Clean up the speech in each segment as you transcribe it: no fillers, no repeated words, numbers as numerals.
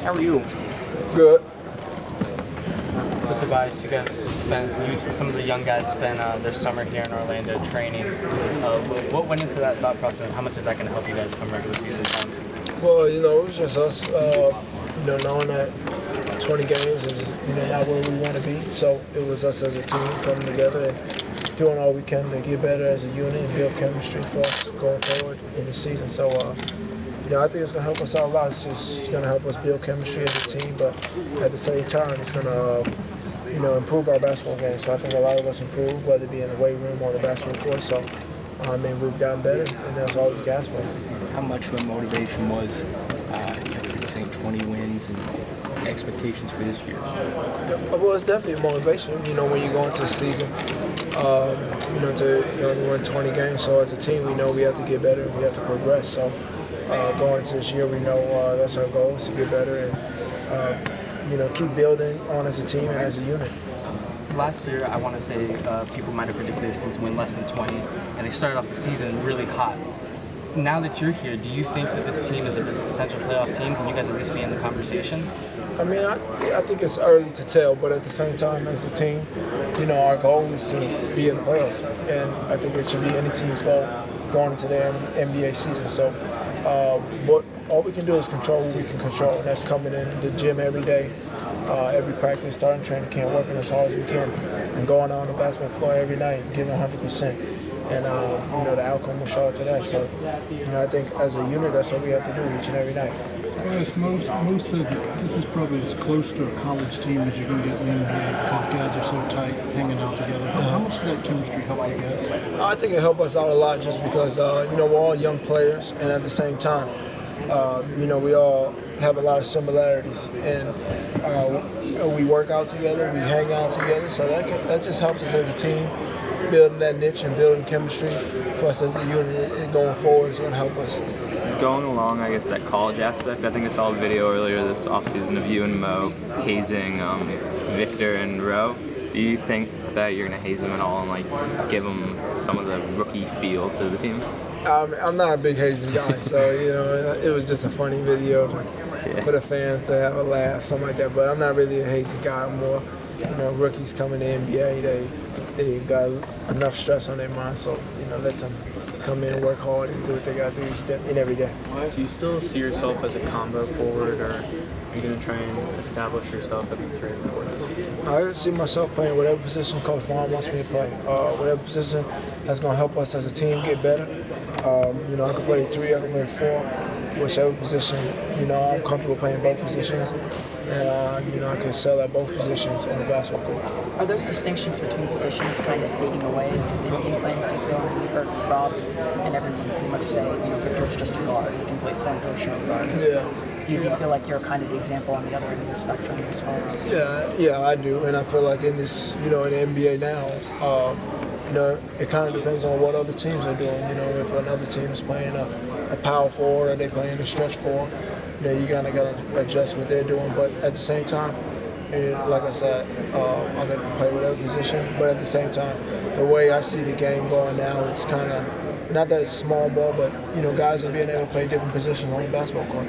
How are you? Good. So Tobias, you guys some of the young guys spent their summer here in Orlando training. What went into that thought process, and how much is that going to help you guys come regular season times? Well, it was just us, knowing that 20 games is, not where we want to be. So it was us as a team coming together and doing all we can to get better as a unit and build chemistry for us going forward in the season. So, I think it's going to help us out a lot. It's just going to help us build chemistry as a team, but at the same time, it's going to, improve our basketball game. So I think a lot of us improve, whether it be in the weight room or the basketball court. So, we've gotten better, and that's all we can ask for. How much of a motivation was, you're saying 20 wins and expectations for this year? Well, it's definitely a motivation, when you go into the season, to only win 20 games. So as a team, we know we have to get better and we have to progress. So going into this year, we know that's our goal, is to get better and, keep building on as a team and as a unit. Last year, I want to say people might have predicted this team to win less than 20, and they started off the season really hot. Now that you're here, do you think that this team is a potential playoff team? Can you guys at least be in the conversation? I think it's early to tell, but at the same time, as a team, our goal is to be in the playoffs, and I think it should be any team's goal going into their NBA season. So, all we can do is control what we can control, and that's coming in the gym every day, every practice, starting training camp, working as hard as we can, and going on the basketball floor every night, giving 100%. And, the outcome will show up to that. So, I think as a unit, that's what we have to do each and every night. Yes, most said that this is probably as close to a college team as you're going to get in the NBA because guys are so tight, hanging out together. How much does that chemistry help you guys? I think it helped us out a lot just because, we're all young players, and at the same time, we all have a lot of similarities. And we work out together, we hang out together, so that just helps us as a team. Building that niche and building chemistry for us as a unit and going forward is going to help us. Going along, I guess, that college aspect, I think I saw a video earlier this offseason of you and Mo hazing Victor and Rowe. Do you think that you're going to haze them at all and give them some of the rookie feel to the team? I'm not a big hazing guy, so it was just a funny video for the fans to have a laugh, something like that. But I'm not really a hazing guy. I'm more, rookies coming to the NBA, they got enough stress on their mind, so let them come in, work hard, and do what they got to do each step in every day. So you still see yourself as a combo forward, or are you going to try and establish yourself at the 3 and 4 this season? I see myself playing whatever position Coach Vaughn wants me to play. Whatever position that's going to help us as a team get better. I can play 3, I can play 4, whichever position. I'm comfortable playing both positions. And, I can excel at both positions on the basketball court. Are those distinctions between positions kind of fading away in game plans, do you feel? Or Rob and everyone pretty much say, Victor's just a guard. He can play point or shooting guard. Yeah. Do you feel like you're kind of the example on the other end of the spectrum as far as? Yeah, I do. And I feel like in this, in the NBA now, it kind of depends on what other teams are doing. If another team is playing a power forward or they're playing a stretch forward, you kind of got to adjust what they're doing. But at the same time, like I said, I'm going to play whatever position. But at the same time, the way I see the game going now, it's kind of, not that it's small ball, but, guys are being able to play different positions on the basketball court.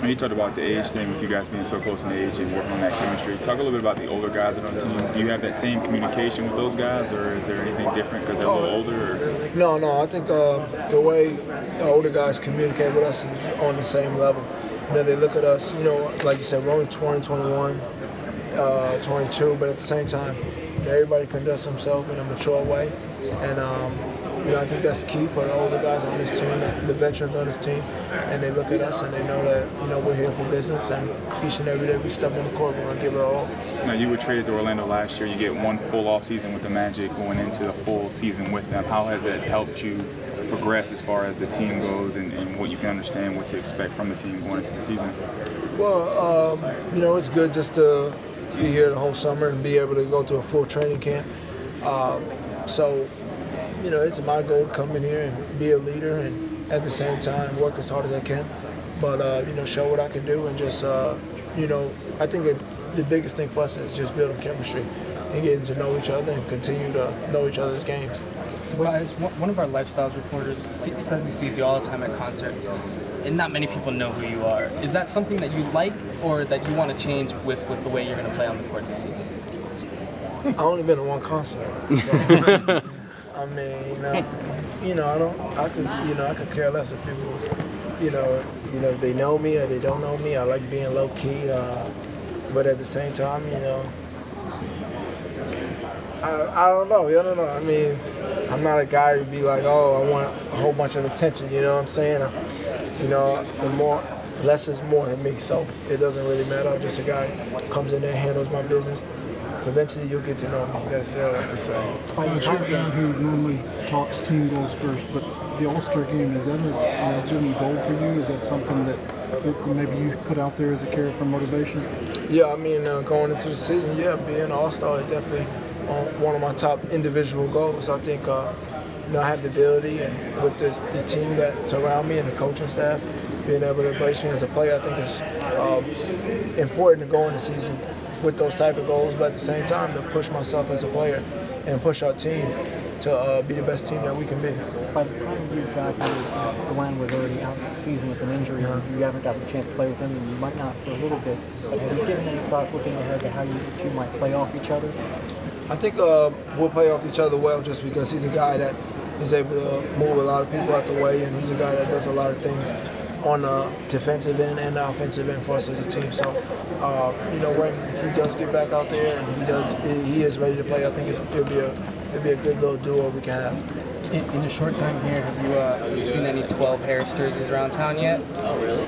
You talked about the age thing with you guys being so close in age and working on that chemistry. Talk a little bit about the older guys on the team. Do you have that same communication with those guys, or is there anything different because they're a little older? Or? No. I think the way the older guys communicate with us is on the same level. They look at us, like you said, we're only 20, 21, 22, but at the same time, everybody conducts themselves in a mature way. And, I think that's key for the older guys on this team, the veterans on this team. And they look at us and they know that, we're here for business. And each and every day we step on the court, we're going to give it our all. Now, you were traded to Orlando last year. You get one full off season with the Magic, going into the full season with them. How has that helped you progress as far as the team goes and what you can understand what to expect from the team going into the season? Well, it's good just to be here the whole summer and be able to go to a full training camp. So, it's my goal to come in here and be a leader and at the same time work as hard as I can. But, show what I can do and just, I think the biggest thing for us is just building chemistry and getting to know each other and continue to know each other's games. Tobias, one of our lifestyles reporters says he sees you all the time at concerts. and not many people know who you are. Is that something that you like, or that you want to change with the way you're going to play on the court this season? I've only been to one concert. So, I mean, I could care less if people, if they know me or they don't know me. I like being low key, but at the same time, I don't know. I mean, I'm not a guy to be like, oh, I want a whole bunch of attention. You know what I'm saying? Less is more to me. So it doesn't really matter. I'm just a guy who comes in there, handles my business. Eventually, you'll get to know me. That's all I can say. I'm a guy who normally talks team goals first, but the All-Star game, is that a legitimate goal for you? Is that something that maybe you put out there as a carrot for motivation? Yeah, I mean, going into the season, being an All-Star is definitely one of my top individual goals. I think, I have the ability, and with the team that's around me and the coaching staff, being able to embrace me as a player, I think it's important to go in the season with those type of goals, but at the same time to push myself as a player and push our team to be the best team that we can be. By the time you got here, Glenn was already out of the season with an injury, and you haven't gotten a chance to play with him, and you might not for a little bit. But have you given any thought looking ahead to how you two might play off each other? I think we'll play off each other well just because he's a guy that is able to move a lot of people out the way, and he's a guy that does a lot of things on the defensive end and the offensive end for us as a team. So, when he does get back out there and he is ready to play, I think it'll be a good little duo we can have. In a short time here, have you seen any 12 Harris jerseys around town yet? Oh, really?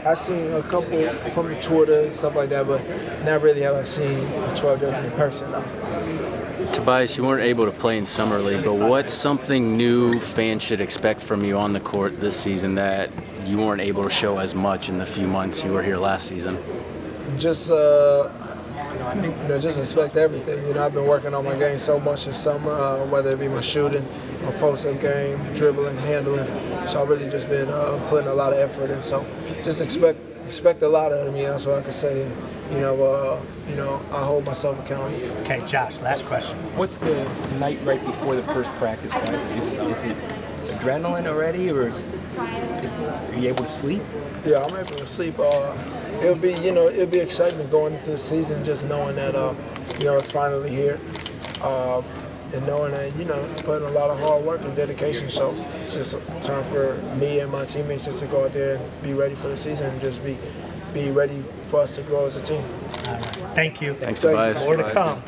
I've seen a couple from the Twitter and stuff like that, but not really have I seen the 12 jersey in person. No. Tobias, you weren't able to play in Summer League, but what's something new fans should expect from you on the court this season that you weren't able to show as much in the few months you were here last season? Just just expect everything. I've been working on my game so much this summer, whether it be my shooting, my post-up game, dribbling, handling. So I've really just been putting a lot of effort in. So just expect a lot out of me. That's what I can say. And, I hold myself accountable. Okay, Josh, last question. What's the night right before the first practice like? Is it adrenaline already, or are you able to sleep? Yeah, I'm able to sleep. It'll be exciting going into the season, just knowing that it's finally here, and knowing that putting a lot of hard work and dedication. So it's just time for me and my teammates just to go out there and be ready for the season and just be ready for us to grow as a team. All right. Thank you. Thanks, Tobias. More to come.